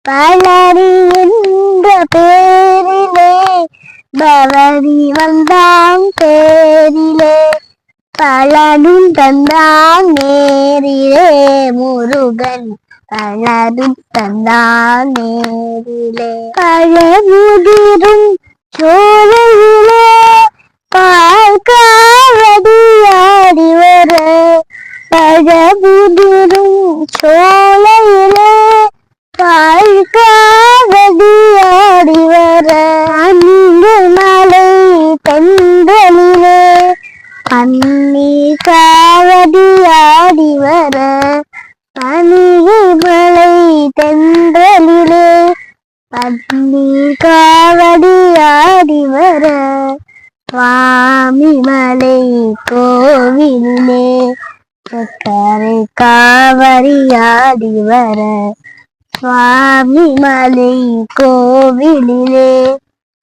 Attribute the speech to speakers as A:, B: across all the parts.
A: பழனி என்ற பேரிலே பவனி வந்தான் பேரிலே பலனும் தந்தான் நேரிலே முருகன் பலனும் தந்தான் நேரிலே பழமுதிரும் சோலையிலே பால்காவடியாடி வர பழமுதிரும் சோலையிலே பால்காவடியாடி வர அங்கு மலை தென்றலிலே அன்னி காவடியாடி வர பனிகை மலை தென்றலிலே அன்னி காவடியாடி வர சுவாமி மலை கோவிலே சக்கரை காவடியாடி வர சுவாமி மலை கோவிலிலே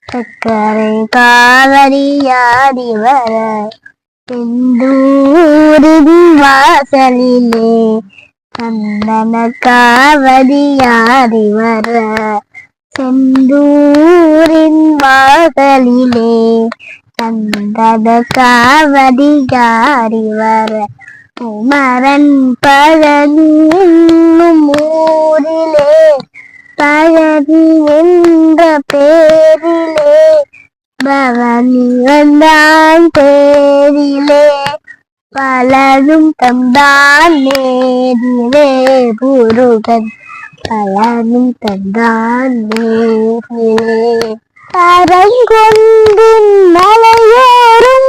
A: சக்கரை காவடியாடி வர செந்தூரின் வாசலிலே சந்தன காவடியாடி வர செந்தூரின் வாசலிலே சந்தன காவடியாடி வர குமரன் பழனி என்னும் ஊரிலே பழனி என்ற பேரிலே பவனி வந்தான் பேரிலே பலனும் தந்தான் நேரிலே முருகன் பலனும் தந்தான் நேரிலே கரங்கொண்டின் மலையோரும்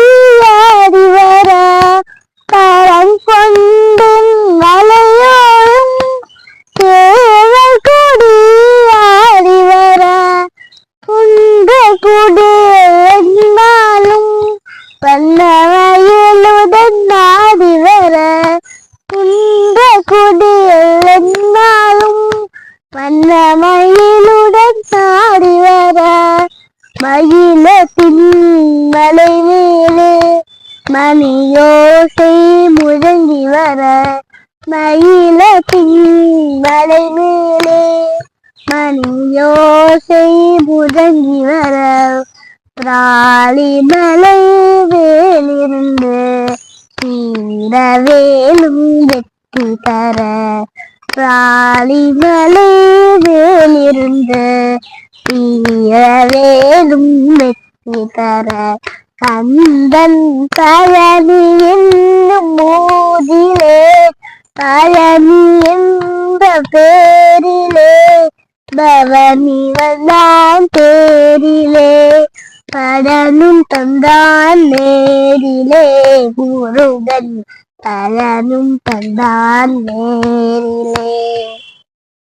A: சேவகொடியாடி வர கரங்கொண்டின் மலையோரும் சேவகொடியாடி வர குன்ற குடி என்னாலும் வல்லவயலுடன் நாடி வர குன்ற குடி என்னாலும் வல்லமயிலுடன் நாடி வர மயிலத்தின் மலை மேலே மணியோசை முழங்கி வர மயிலத்தின் மலை மேலே மணியோசை முழங்கி வர பிராளி மலை வேலிருந்து தீரவேலும் வெற்றி தர பிராளி மலை வேலிருந்து தீரவேலும் வெற்றி தர கந்தன் பழனி என்னும் ஊரிலே பழனி என்ற பேரிலே பவனி வந்தான் பேரிலே பலனும் தந்தான் நேரிலே முருகன் பலனும் தந்தான் நேரிலே.